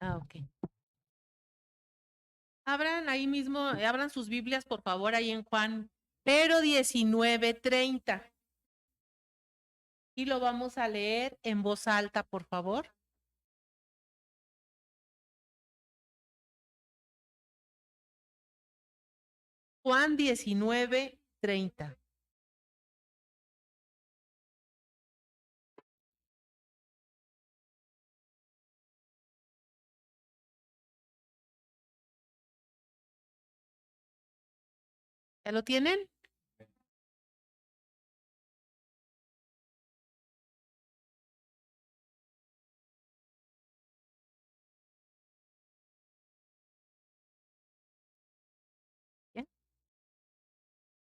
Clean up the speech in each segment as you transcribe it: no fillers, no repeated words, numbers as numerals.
Ok. Abran ahí mismo, abran sus Biblias, por favor, ahí en Juan, pero 19:30. Y lo vamos a leer en voz alta, por favor. Juan 19:30. ¿Ya lo tienen? ¿Ya?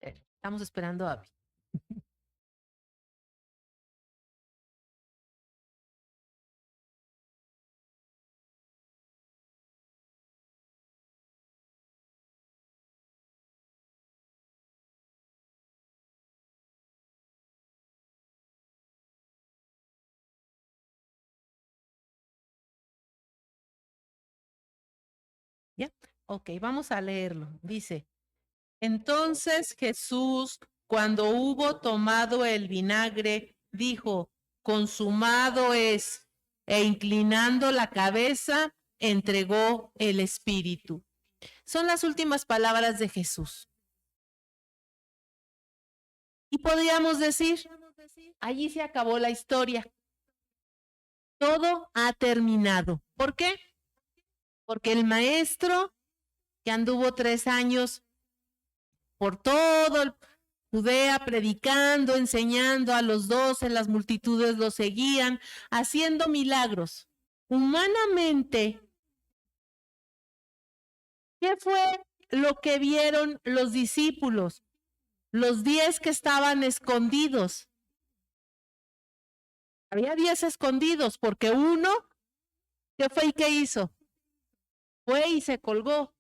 Estamos esperando a Abby. ¿Ya? Ok, vamos a leerlo. Dice, entonces Jesús, cuando hubo tomado el vinagre, dijo, consumado es, e inclinando la cabeza, entregó el espíritu. Son las últimas palabras de Jesús. Y podríamos decir, allí se acabó la historia. Todo ha terminado. ¿Por qué? Porque el maestro que anduvo 3 años por todo Judea predicando, enseñando a los 12, las multitudes lo seguían, haciendo milagros. Humanamente, ¿qué fue lo que vieron los discípulos? Los 10 que estaban escondidos. Había 10 escondidos porque uno, ¿qué fue y qué hizo? Fue y se colgó.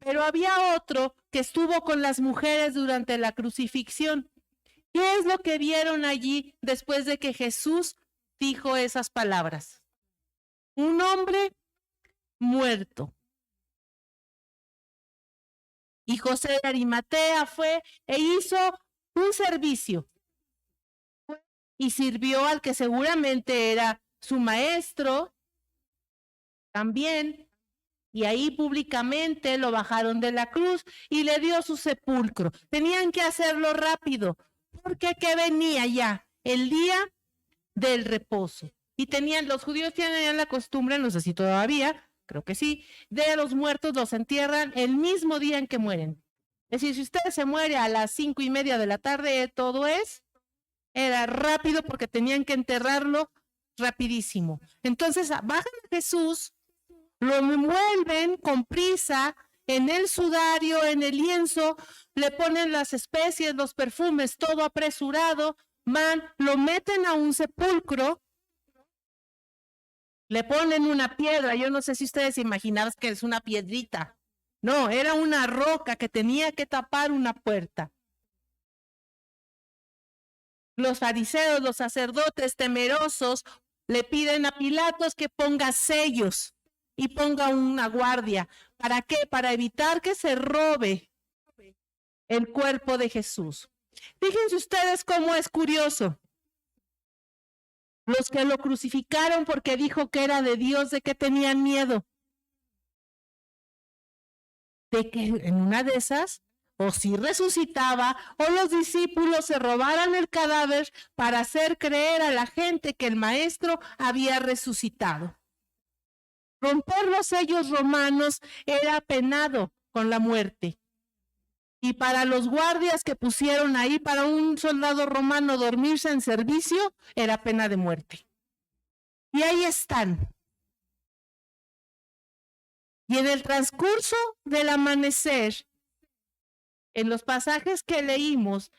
Pero había otro que estuvo con las mujeres durante la crucifixión. ¿Qué es lo que vieron allí después de que Jesús dijo esas palabras? Un hombre muerto. Y José de Arimatea fue e hizo un servicio. Y sirvió al que seguramente era su maestro también. Y ahí públicamente lo bajaron de la cruz y le dio su sepulcro. Tenían que hacerlo rápido, porque que venía ya el día del reposo. Y los judíos tienen la costumbre, no sé si todavía, creo que sí, de los muertos los entierran el mismo día en que mueren. Es decir, si usted se muere a las 5:30 de la tarde, era rápido porque tenían que enterrarlo rapidísimo. Entonces bajan a Jesús, lo envuelven con prisa en el sudario, en el lienzo, le ponen las especies, los perfumes, todo apresurado, van, lo meten a un sepulcro, le ponen una piedra, yo no sé si ustedes imaginaban que es una piedrita, no, era una roca que tenía que tapar una puerta. Los fariseos, los sacerdotes temerosos, le piden a Pilatos que ponga sellos y ponga una guardia. ¿Para qué? Para evitar que se robe el cuerpo de Jesús. Fíjense ustedes cómo es curioso. Los que lo crucificaron porque dijo que era de Dios, ¿de qué tenían miedo? De que en una de esas, o si resucitaba, o los discípulos se robaran el cadáver para hacer creer a la gente que el maestro había resucitado. Romper los sellos romanos era penado con la muerte. Y para los guardias que pusieron ahí, para un soldado romano dormirse en servicio, era pena de muerte. Y ahí están. Y en el transcurso del amanecer, en los pasajes que leímos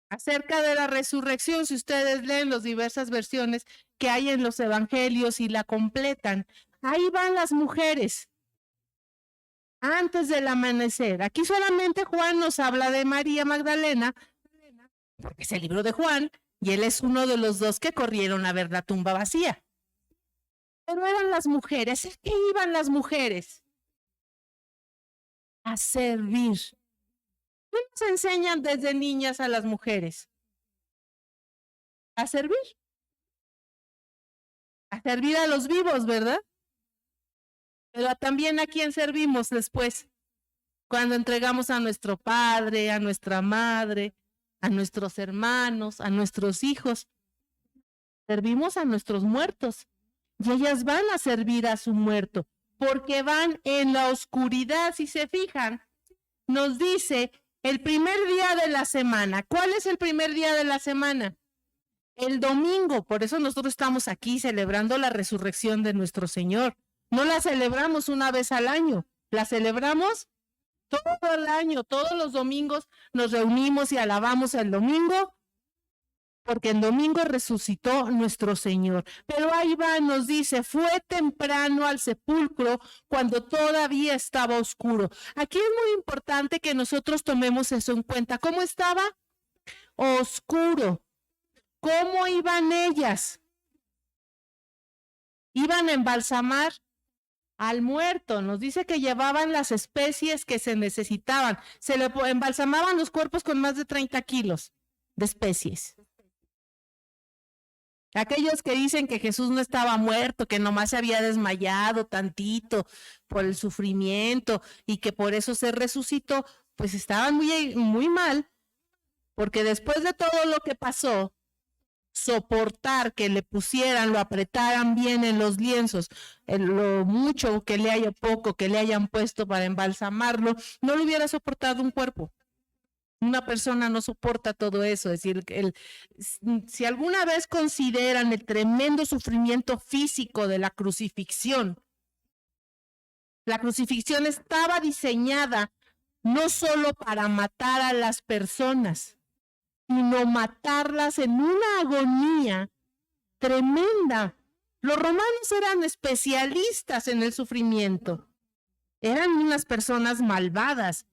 acerca de la resurrección, si ustedes leen las diversas versiones que hay en los evangelios y la completan, ahí van las mujeres antes del amanecer. Aquí solamente Juan nos habla de María Magdalena, porque es el libro de Juan, y él es uno de los 2 que corrieron a ver la tumba vacía. Pero eran las mujeres. ¿A qué iban las mujeres? A servir. ¿Qué nos enseñan desde niñas a las mujeres? A servir. A servir a los vivos, ¿verdad? Pero también a quién servimos después, cuando entregamos a nuestro padre, a nuestra madre, a nuestros hermanos, a nuestros hijos. Servimos a nuestros muertos y ellas van a servir a su muerto porque van en la oscuridad. Si se fijan, nos dice el primer día de la semana. ¿Cuál es el primer día de la semana? El domingo. Por eso nosotros estamos aquí celebrando la resurrección de nuestro Señor. No la celebramos una vez al año, la celebramos todo el año. Todos los domingos nos reunimos y alabamos el domingo, porque el domingo resucitó nuestro Señor. Pero ahí va, nos dice, fue temprano al sepulcro cuando todavía estaba oscuro. Aquí es muy importante que nosotros tomemos eso en cuenta. ¿Cómo estaba? Oscuro. ¿Cómo iban ellas? Iban a embalsamar al muerto. Nos dice que llevaban las especies que se necesitaban. Se le embalsamaban los cuerpos con más de 30 kilos de especies. Aquellos que dicen que Jesús no estaba muerto, que nomás se había desmayado tantito por el sufrimiento y que por eso se resucitó, pues estaban muy mal, porque después de todo lo que pasó, soportar que le pusieran, lo apretaran bien en los lienzos, en lo mucho que le haya, poco que le hayan puesto para embalsamarlo, no lo hubiera soportado un cuerpo. Una persona no soporta todo eso. Es decir, si alguna vez consideran el tremendo sufrimiento físico de la crucifixión estaba diseñada no solo para matar a las personas, sino matarlas en una agonía tremenda. Los romanos eran especialistas en el sufrimiento. Eran unas personas malvadas.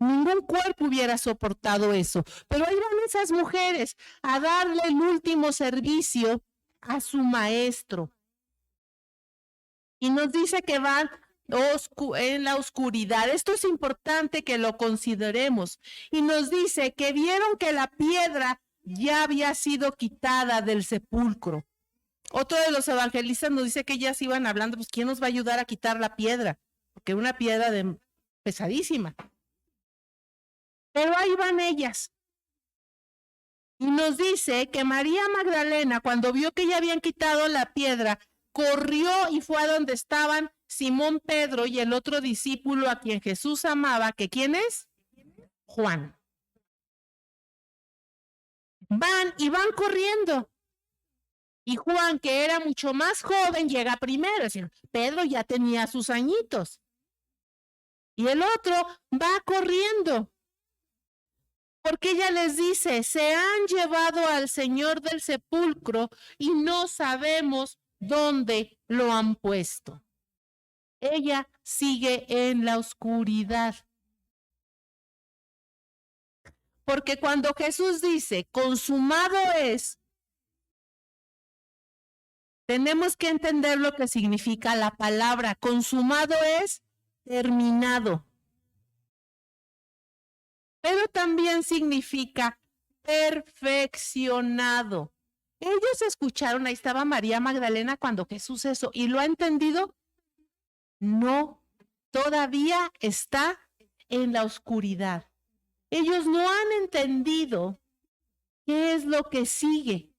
Ningún cuerpo hubiera soportado eso. Pero ahí van esas mujeres a darle el último servicio a su maestro. Y nos dice que van en la oscuridad. Esto es importante que lo consideremos. Y nos dice que vieron que la piedra ya había sido quitada del sepulcro. Otro de los evangelistas nos dice que ellas iban hablando, pues ¿quién nos va a ayudar a quitar la piedra? Porque una piedra pesadísima. Pero ahí van ellas. Y nos dice que María Magdalena, cuando vio que ya habían quitado la piedra, corrió y fue a donde estaban Simón Pedro y el otro discípulo a quien Jesús amaba, que ¿quién es? Juan. Van corriendo. Y Juan, que era mucho más joven, llega primero. Es decir, Pedro ya tenía sus añitos. Y el otro va corriendo. Porque ella les dice, se han llevado al Señor del sepulcro y no sabemos dónde lo han puesto. Ella sigue en la oscuridad. Porque cuando Jesús dice, consumado es, tenemos que entender lo que significa la palabra. Consumado es terminado. Pero también significa perfeccionado. Ellos escucharon, ahí estaba María Magdalena cuando Jesús eso, ¿y lo ha entendido? No, todavía está en la oscuridad. Ellos no han entendido qué es lo que sigue.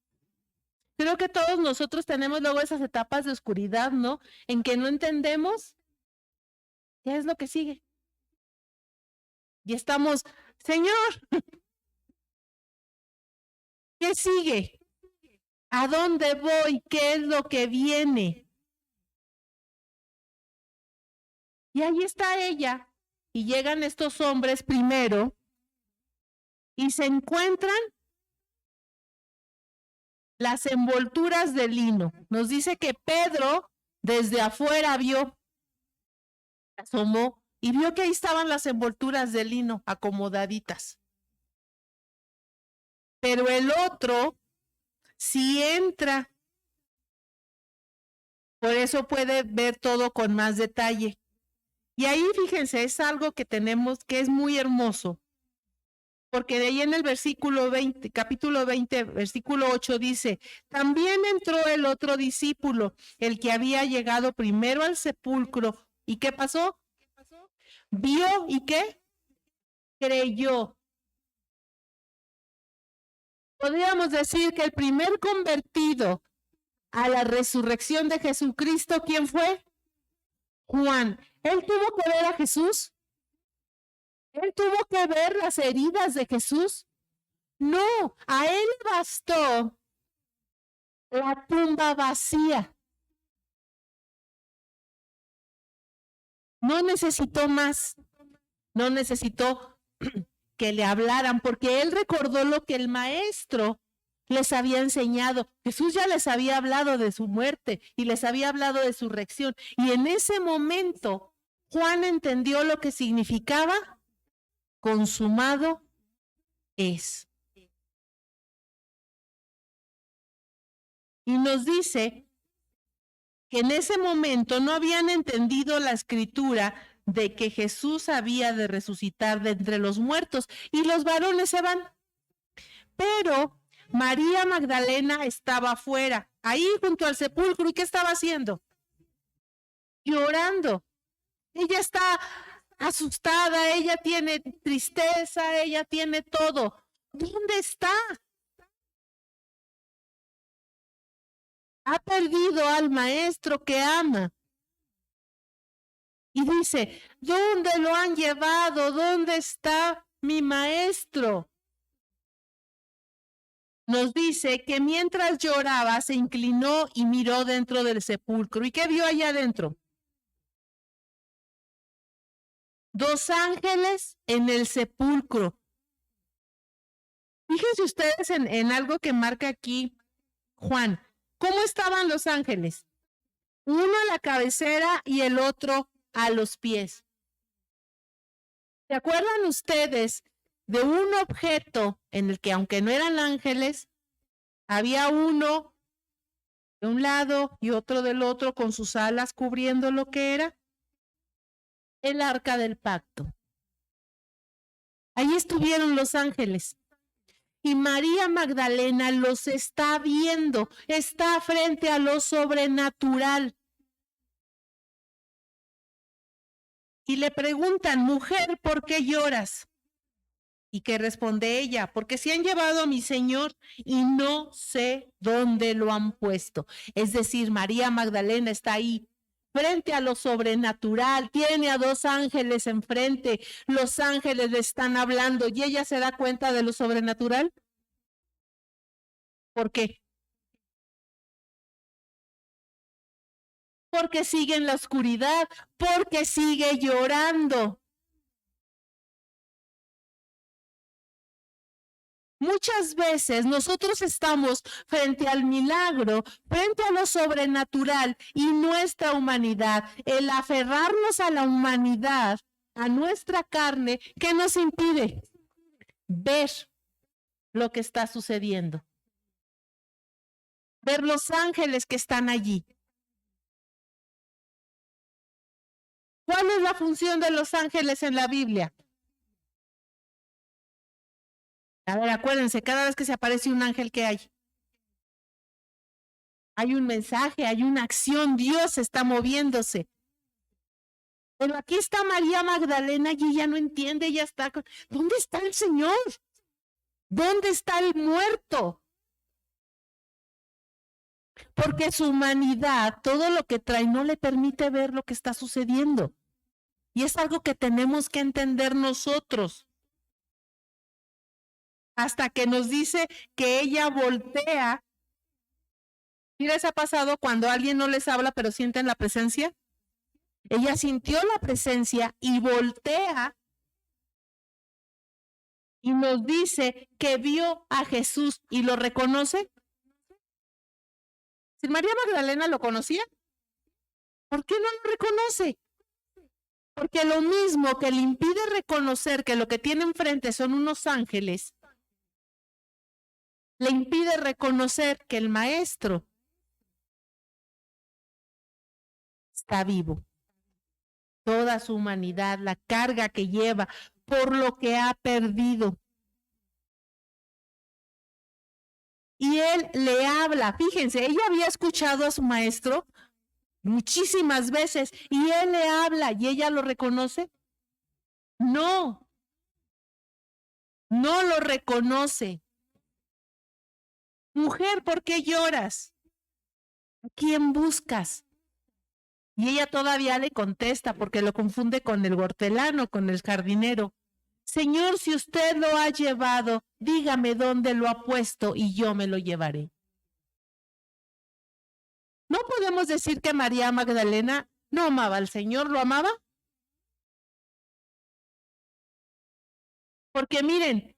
Creo que todos nosotros tenemos luego esas etapas de oscuridad, ¿no? En que no entendemos qué es lo que sigue. Y estamos, Señor, ¿qué sigue? ¿A dónde voy? ¿Qué es lo que viene? Y ahí está ella. Y llegan estos hombres primero y se encuentran las envolturas de lino. Nos dice que Pedro desde afuera vio, asomó y vio que ahí estaban las envolturas de lino acomodaditas. Pero el otro sí entra Por eso puede ver todo con más detalle. Y ahí, fíjense, es algo que tenemos que es muy hermoso. Porque de ahí en el versículo 20, capítulo 20, versículo 8 dice, también entró el otro discípulo, el que había llegado primero al sepulcro. ¿Y qué pasó? Vio y ¿qué? Creyó. Podríamos decir que el primer convertido a la resurrección de Jesucristo, ¿quién fue? Juan. ¿Él tuvo que ver a Jesús? ¿Él tuvo que ver las heridas de Jesús? No, a él bastó la tumba vacía. No necesitó más, no necesitó que le hablaran, porque él recordó lo que el maestro les había enseñado. Jesús ya les había hablado de su muerte y les había hablado de su resurrección. Y en ese momento, Juan entendió lo que significaba consumado es. Y nos dice que en ese momento no habían entendido la escritura de que Jesús había de resucitar de entre los muertos y los varones se van. Pero María Magdalena estaba afuera, ahí junto al sepulcro. ¿Y qué estaba haciendo? Llorando. Ella está asustada, ella tiene tristeza, ella tiene todo. ¿Dónde está? Ha perdido al maestro que ama. Y dice, ¿dónde lo han llevado? ¿Dónde está mi maestro? Nos dice que mientras lloraba se inclinó y miró dentro del sepulcro. ¿Y qué vio allá adentro? Dos ángeles en el sepulcro. Fíjense ustedes en algo que marca aquí Juan. ¿Cómo estaban los ángeles? Uno a la cabecera y el otro a los pies. ¿Se acuerdan ustedes de un objeto en el que, aunque no eran ángeles, había uno de un lado y otro del otro con sus alas cubriendo lo que era? El arca del pacto. Ahí estuvieron los ángeles. Y María Magdalena los está viendo, está frente a lo sobrenatural. Y le preguntan, mujer, ¿por qué lloras? ¿Y qué responde ella? Porque se han llevado a mi Señor y no sé dónde lo han puesto. Es decir, María Magdalena está ahí, frente a lo sobrenatural, tiene a dos ángeles enfrente, los ángeles le están hablando y ella se da cuenta de lo sobrenatural. ¿Por qué? Porque sigue en la oscuridad, porque sigue llorando. Muchas veces nosotros estamos frente al milagro, frente a lo sobrenatural y nuestra humanidad, el aferrarnos a la humanidad, a nuestra carne, ¿qué nos impide ver lo que está sucediendo? Ver los ángeles que están allí. ¿Cuál es la función de los ángeles en la Biblia? A ver, acuérdense, cada vez que se aparece un ángel, ¿qué hay? Hay un mensaje, hay una acción, Dios está moviéndose. Pero aquí está María Magdalena y ella no entiende, ella está, ¿dónde está el Señor? ¿Dónde está el muerto? Porque su humanidad, todo lo que trae, no le permite ver lo que está sucediendo. Y es algo que tenemos que entender nosotros. Hasta que nos dice que ella voltea. ¿Sí les ha pasado cuando alguien no les habla pero sienten la presencia? Ella sintió la presencia y voltea y nos dice que vio a Jesús y lo reconoce. Si María Magdalena lo conocía, ¿por qué no lo reconoce? Porque lo mismo que le impide reconocer que lo que tiene enfrente son unos ángeles, le impide reconocer que el maestro está vivo. Toda su humanidad, la carga que lleva por lo que ha perdido. Y él le habla, fíjense, ella había escuchado a su maestro muchísimas veces y él le habla y ella lo reconoce. No, no lo reconoce. Mujer, ¿por qué lloras? ¿A quién buscas? Y ella todavía le contesta porque lo confunde con el hortelano, con el jardinero. Señor, si usted lo ha llevado, dígame dónde lo ha puesto y yo me lo llevaré. ¿No podemos decir que María Magdalena no amaba al Señor? ¿Lo amaba? Porque miren,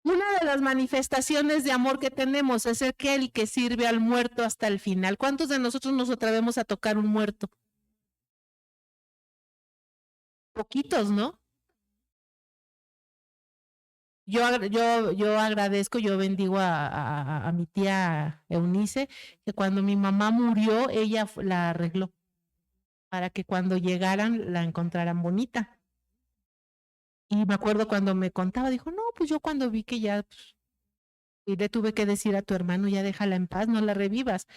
una de las manifestaciones de amor que tenemos es aquel que sirve al muerto hasta el final. ¿Cuántos de nosotros nos atrevemos a tocar un muerto? Poquitos, ¿no? Yo agradezco, yo bendigo a mi tía Eunice, que cuando mi mamá murió, ella la arregló para que cuando llegaran la encontraran bonita. Y me acuerdo cuando me contaba, dijo, no, pues yo cuando vi que ya, pues, y le tuve que decir a tu hermano, ya déjala en paz, no la revivas.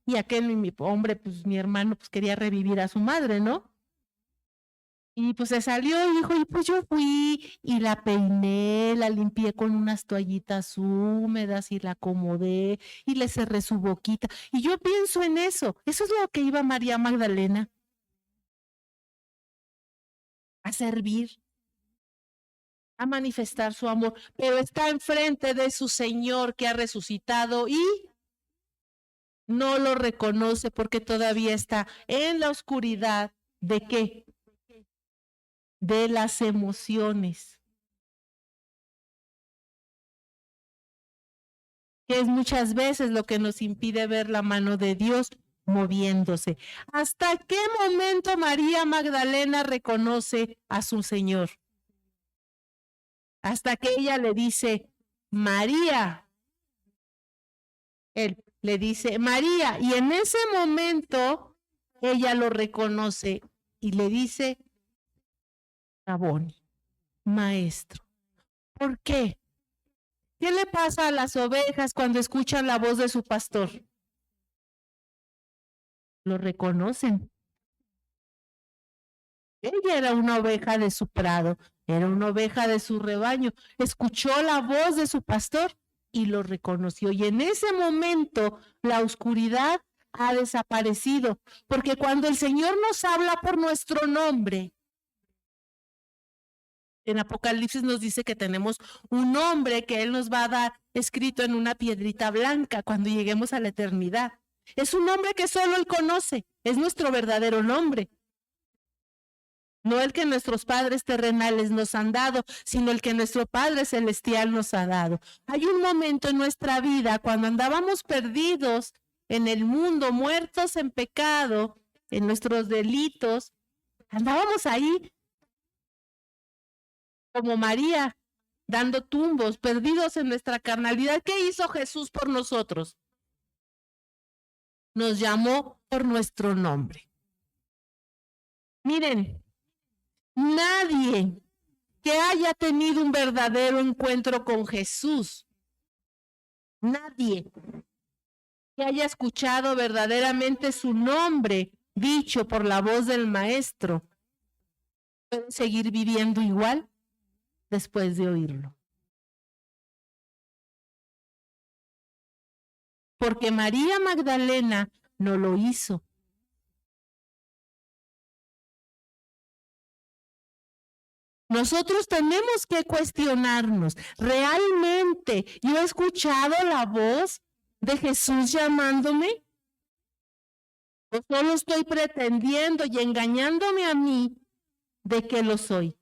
Y aquel mi hombre, pues mi hermano, pues quería revivir a su madre, ¿no? Y pues se salió y dijo, y pues yo fui y la peiné, la limpié con unas toallitas húmedas y la acomodé y le cerré su boquita. Y yo pienso en eso es lo que iba María Magdalena a servir, a manifestar su amor, pero está enfrente de su Señor que ha resucitado y no lo reconoce porque todavía está en la oscuridad. ¿De qué? De las emociones. Que es muchas veces lo que nos impide ver la mano de Dios moviéndose. ¿Hasta qué momento María Magdalena reconoce a su Señor? Hasta que ella le dice, María. Él le dice, María. Y en ese momento ella lo reconoce y le dice, Raboni, maestro. ¿Por qué? ¿Qué le pasa a las ovejas cuando escuchan la voz de su pastor? Lo reconocen. Ella era una oveja de su prado, era una oveja de su rebaño. Escuchó la voz de su pastor y lo reconoció. Y en ese momento la oscuridad ha desaparecido, porque cuando el Señor nos habla por nuestro nombre, en Apocalipsis nos dice que tenemos un nombre que Él nos va a dar escrito en una piedrita blanca cuando lleguemos a la eternidad. Es un nombre que solo Él conoce, es nuestro verdadero nombre. No el que nuestros padres terrenales nos han dado, sino el que nuestro Padre Celestial nos ha dado. Hay un momento en nuestra vida cuando andábamos perdidos en el mundo, muertos en pecado, en nuestros delitos, andábamos ahí como María, dando tumbos, perdidos en nuestra carnalidad. ¿Qué hizo Jesús por nosotros? Nos llamó por nuestro nombre. Miren, nadie que haya tenido un verdadero encuentro con Jesús, nadie que haya escuchado verdaderamente su nombre dicho por la voz del Maestro, puede seguir viviendo igual después de oírlo. Porque María Magdalena no lo hizo. Nosotros tenemos que cuestionarnos, ¿realmente yo he escuchado la voz de Jesús llamándome? ¿O solo estoy pretendiendo y engañándome a mí de que lo soy?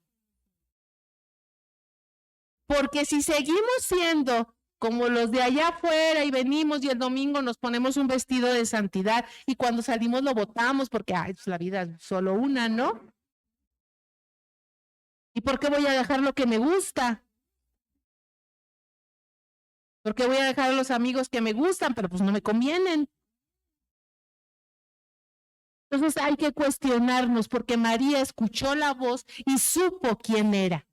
Porque si seguimos siendo como los de allá afuera y venimos y el domingo nos ponemos un vestido de santidad y cuando salimos lo botamos porque ay, pues la vida es solo una, ¿no? ¿Y por qué voy a dejar lo que me gusta? ¿Por qué voy a dejar a los amigos que me gustan, pero pues no me convienen? Entonces hay que cuestionarnos porque María escuchó la voz y supo quién era.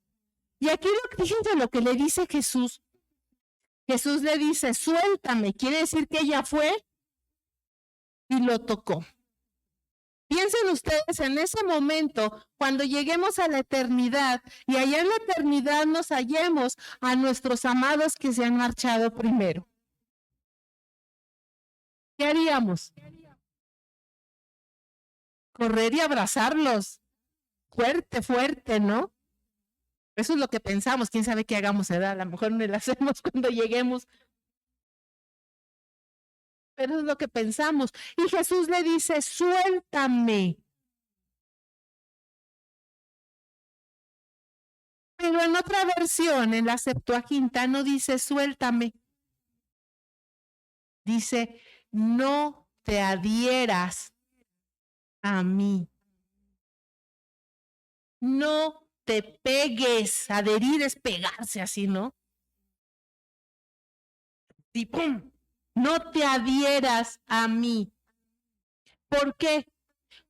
Y aquí fíjense lo que le dice Jesús. Jesús le dice, suéltame. Quiere decir que ella fue y lo tocó. Piensen ustedes en ese momento, cuando lleguemos a la eternidad y allá en la eternidad nos hallemos a nuestros amados que se han marchado primero. ¿Qué haríamos? Correr y abrazarlos. Fuerte, fuerte, ¿no? Eso es lo que pensamos. ¿Quién sabe qué hagamos, edad? A lo mejor no lo hacemos cuando lleguemos. Pero eso es lo que pensamos. Y Jesús le dice, suéltame. Pero en otra versión, en la Septuaginta, no dice suéltame. Dice, no te adhieras a mí. No te pegues. Adherir es pegarse así, ¿no? Y ¡pum! No te adhieras a mí. ¿Por qué?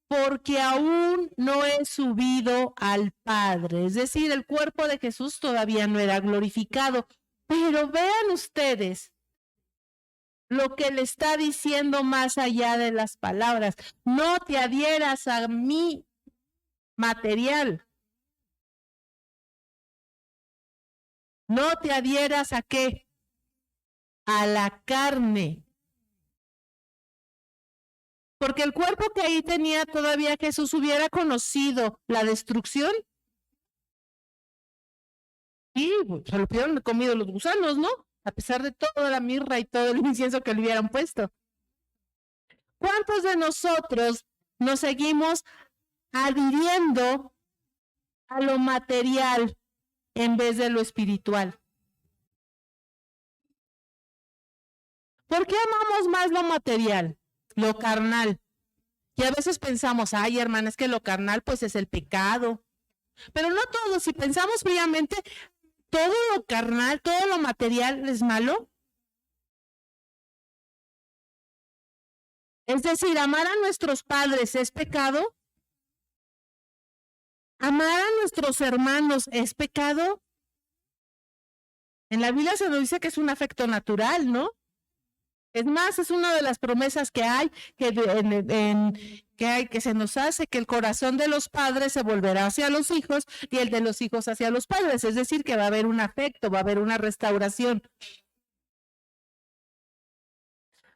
Porque aún no he subido al Padre. Es decir, el cuerpo de Jesús todavía no era glorificado. Pero vean ustedes lo que le está diciendo más allá de las palabras. No te adhieras a mi material. No te adhieras a qué? A la carne. Porque el cuerpo que ahí tenía todavía Jesús hubiera conocido la destrucción. Y se lo hubieran comido los gusanos, ¿no? A pesar de toda la mirra y todo el incienso que le hubieran puesto. ¿Cuántos de nosotros nos seguimos adhiriendo a lo material en vez de lo espiritual? ¿Por qué amamos más lo material, lo carnal? Y a veces pensamos, ay, hermana, es que lo carnal pues es el pecado. Pero no todo, si pensamos fríamente, todo lo carnal, todo lo material es malo. Es decir, amar a nuestros padres es pecado. Amar a nuestros hermanos es pecado. En la Biblia se nos dice que es un afecto natural, ¿no? Es más, es una de las promesas que hay, que se nos hace, que el corazón de los padres se volverá hacia los hijos y el de los hijos hacia los padres. Es decir, que va a haber un afecto, va a haber una restauración.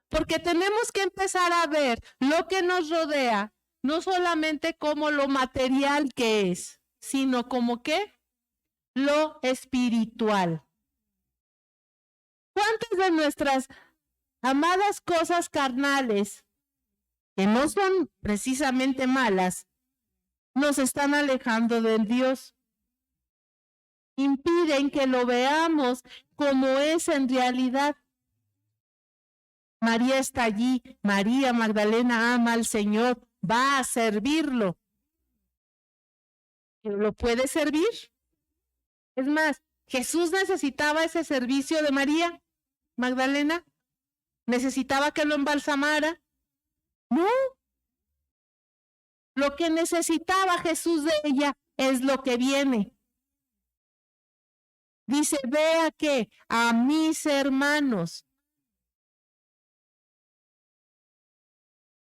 Porque tenemos que empezar a ver lo que nos rodea, no solamente como lo material que es, sino como que lo espiritual. ¿Cuántas de nuestras amadas cosas carnales, que no son precisamente malas, nos están alejando del Dios? Impiden que lo veamos como es en realidad. María está allí, María Magdalena ama al Señor, va a servirlo. ¿Pero lo puede servir? Es más, ¿Jesús necesitaba ese servicio de María Magdalena? ¿Necesitaba que lo embalsamara? No. Lo que necesitaba Jesús de ella es lo que viene. Dice, vea que a mis hermanos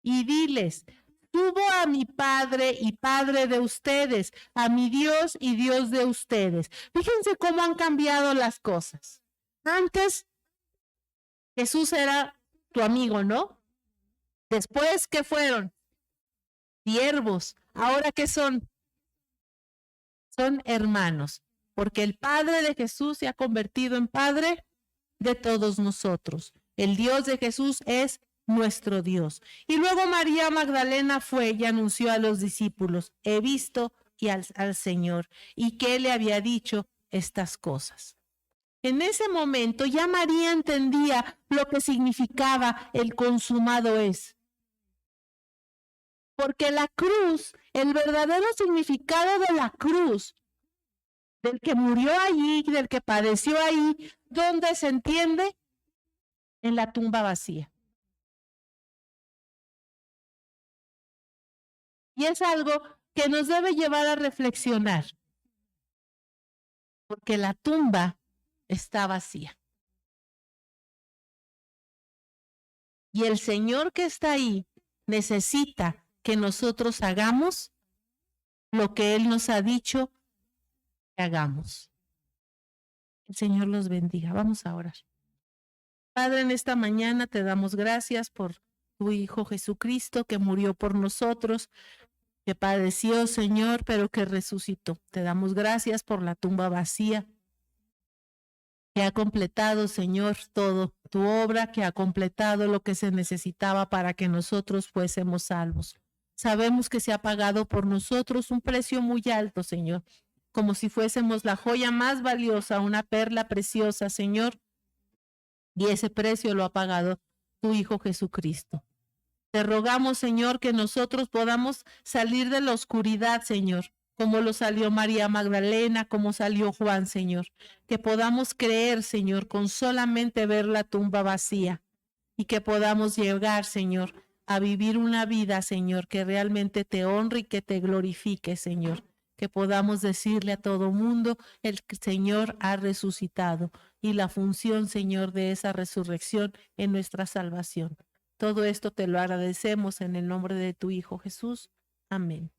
y diles, subo a mi Padre y Padre de ustedes, a mi Dios y Dios de ustedes. Fíjense cómo han cambiado las cosas. Antes, Jesús era tu amigo, ¿no? Después, ¿qué fueron? Siervos. ¿Ahora qué son? Son hermanos, porque el Padre de Jesús se ha convertido en Padre de todos nosotros. El Dios de Jesús es nuestro Dios. Y luego María Magdalena fue y anunció a los discípulos, he visto y al Señor, y que le había dicho estas cosas. En ese momento ya María entendía lo que significaba el consumado es. Porque la cruz, el verdadero significado de la cruz, del que murió allí, del que padeció ahí, ¿dónde se entiende? En la tumba vacía. Y es algo que nos debe llevar a reflexionar, porque la tumba está vacía. Y el Señor que está ahí necesita que nosotros hagamos lo que Él nos ha dicho que hagamos. El Señor los bendiga. Vamos a orar. Padre, en esta mañana te damos gracias por tu Hijo Jesucristo que murió por nosotros, que padeció, Señor, pero que resucitó. Te damos gracias por la tumba vacía, que ha completado, Señor, todo tu obra, que ha completado lo que se necesitaba para que nosotros fuésemos salvos. Sabemos que se ha pagado por nosotros un precio muy alto, Señor, como si fuésemos la joya más valiosa, una perla preciosa, Señor, y ese precio lo ha pagado tu Hijo Jesucristo. Te rogamos, Señor, que nosotros podamos salir de la oscuridad, Señor, como lo salió María Magdalena, como salió Juan, Señor. Que podamos creer, Señor, con solamente ver la tumba vacía y que podamos llegar, Señor, a vivir una vida, Señor, que realmente te honre y que te glorifique, Señor. Que podamos decirle a todo mundo, el Señor ha resucitado y la función, Señor, de esa resurrección en nuestra salvación. Todo esto te lo agradecemos en el nombre de tu Hijo Jesús. Amén.